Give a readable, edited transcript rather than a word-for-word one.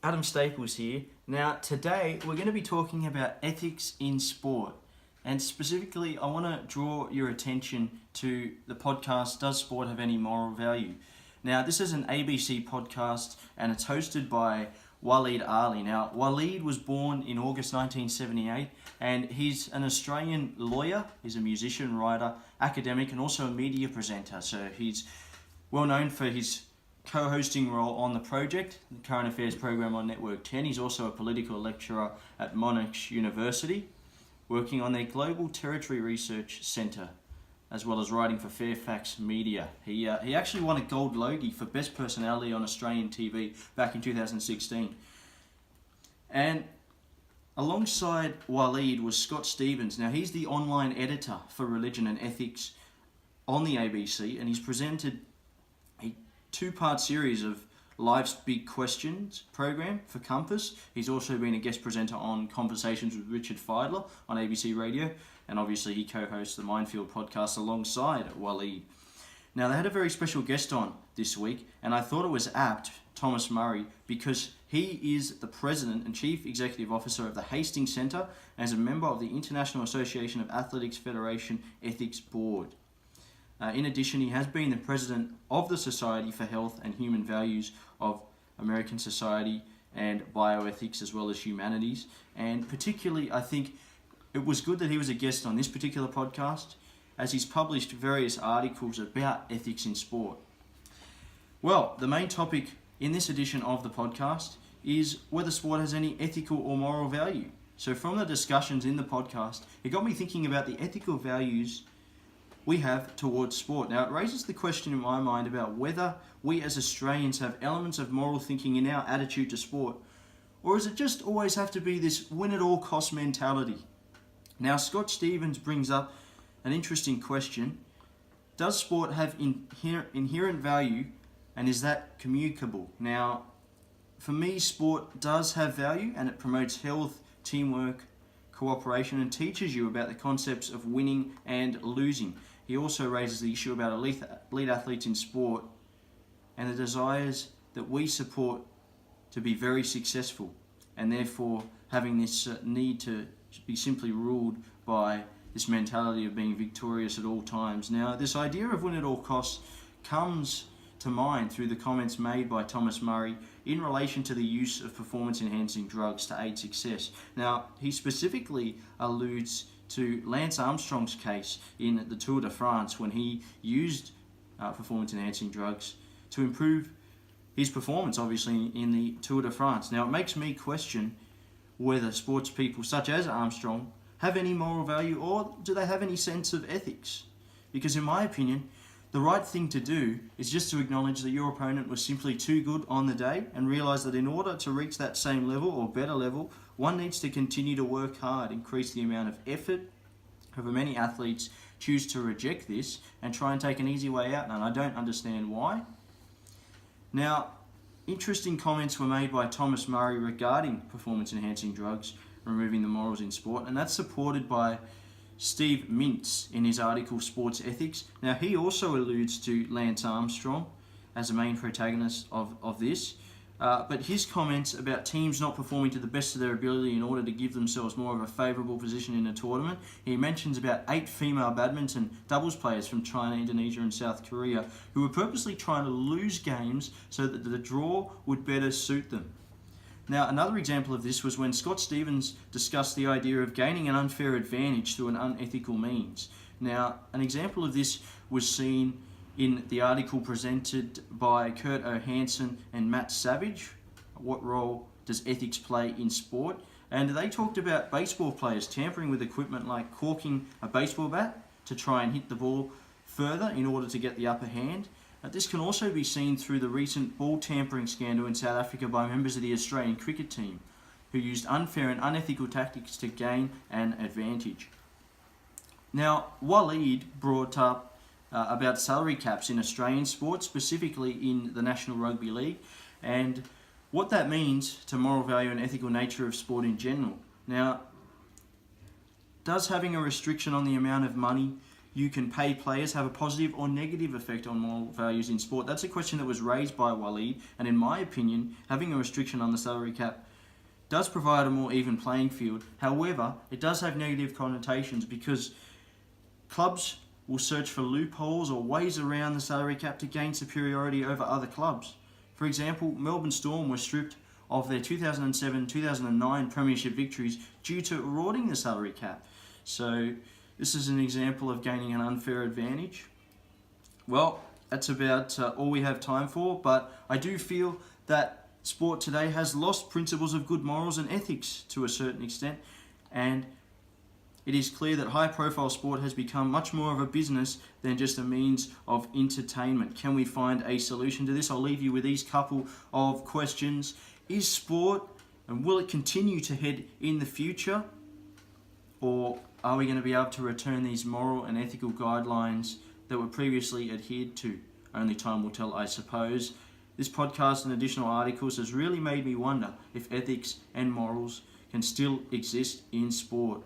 Adam Staples here. Now, today we're going to be talking about ethics in sport. And specifically, I want to draw your attention to the podcast, Does Sport Have Any Moral Value? Now, this is an ABC podcast and it's hosted by Waleed Aly. Now, Waleed was born in August 1978 and he's an Australian lawyer, he's a musician, writer, academic and also a media presenter. So he's well known for his co-hosting role on The Project, the current affairs program on Network 10. He's also a political lecturer at Monash University, working on their Global Territory Research Centre, as well as writing for Fairfax Media. He actually won a Gold Logie for Best Personality on Australian TV back in 2016. And alongside Waleed was Scott Stephens. Now, he's the online editor for religion and ethics on the ABC, and he's presented a two-part series of Life's Big Questions program for Compass. He's also been a guest presenter on Conversations with Richard Fidler on ABC Radio, and obviously he co-hosts the Minefield podcast alongside Waleed. Now, they had a very special guest on this week, and I thought it was apt, Thomas Murray, because he is the President and Chief Executive Officer of the Hastings Centre and is a member of the International Association of Athletics Federation Ethics Board. In addition, he has been the president of the Society for Health and Human Values of American Society and Bioethics, as well as Humanities. And particularly, I think it was good that he was a guest on this particular podcast, as he's published various articles about ethics in sport. Well, the main topic in this edition of the podcast is whether sport has any ethical or moral value. So from the discussions in the podcast, it got me thinking about the ethical values we have towards sport. Now, it raises the question in my mind about whether we as Australians have elements of moral thinking in our attitude to sport, or does it just always have to be this win-at-all-cost mentality? Now, Scott Stephens brings up an interesting question. Does sport have inherent value, and is that communicable? Now, for me, sport does have value, and it promotes health, teamwork, cooperation, and teaches you about the concepts of winning and losing. He also raises the issue about elite athletes in sport and the desires that we support to be very successful, and therefore having this need to be simply ruled by this mentality of being victorious at all times. Now, this idea of win at all costs comes to mind through the comments made by Thomas Murray in relation to the use of performance-enhancing drugs to aid success. Now, he specifically alludes to Lance Armstrong's case in the Tour de France when he used performance-enhancing drugs to improve his performance, obviously, in the Tour de France. Now, it makes me question whether sports people such as Armstrong have any moral value, or do they have any sense of ethics? Because in my opinion, the right thing to do is just to acknowledge that your opponent was simply too good on the day and realise that in order to reach that same level or better level, one needs to continue to work hard, increase the amount of effort. However, many athletes choose to reject this and try and take an easy way out, and I don't understand why. Now, interesting comments were made by Thomas Murray regarding performance-enhancing drugs removing the morals in sport, and that's supported by Steve Mintz in his article Sports Ethics. Now, he also alludes to Lance Armstrong as a main protagonist of this, but his comments about teams not performing to the best of their ability in order to give themselves more of a favourable position in a tournament. He mentions about 8 female badminton doubles players from China, Indonesia and South Korea who were purposely trying to lose games so that the draw would better suit them. Now, another example of this was when Scott Stephens discussed the idea of gaining an unfair advantage through an unethical means. Now, an example of this was seen in the article presented by Kurt O'Hanson and Matt Savage, What Role Does Ethics Play in Sport? And they talked about baseball players tampering with equipment like corking a baseball bat to try and hit the ball further in order to get the upper hand. This can also be seen through the recent ball tampering scandal in South Africa by members of the Australian cricket team, who used unfair and unethical tactics to gain an advantage. Now, Waleed brought up about salary caps in Australian sports, specifically in the National Rugby League, and what that means to moral value and ethical nature of sport in general. Now, does having a restriction on the amount of money you can pay players have a positive or negative effect on moral values in sport? That's a question that was raised by Waleed, and in my opinion, having a restriction on the salary cap does provide a more even playing field. However, it does have negative connotations because clubs will search for loopholes or ways around the salary cap to gain superiority over other clubs. For example, Melbourne Storm were stripped of their 2007-2009 premiership victories due to eroding the salary cap. So this is an example of gaining an unfair advantage. Well, that's about all we have time for, but I do feel that sport today has lost principles of good morals and ethics to a certain extent, and it is clear that high-profile sport has become much more of a business than just a means of entertainment. Can we find a solution to this? I'll leave you with these couple of questions. Is sport, and will it continue to head in the future, or are we going to be able to return these moral and ethical guidelines that were previously adhered to? Only time will tell, I suppose. This podcast and additional articles has really made me wonder if ethics and morals can still exist in sport.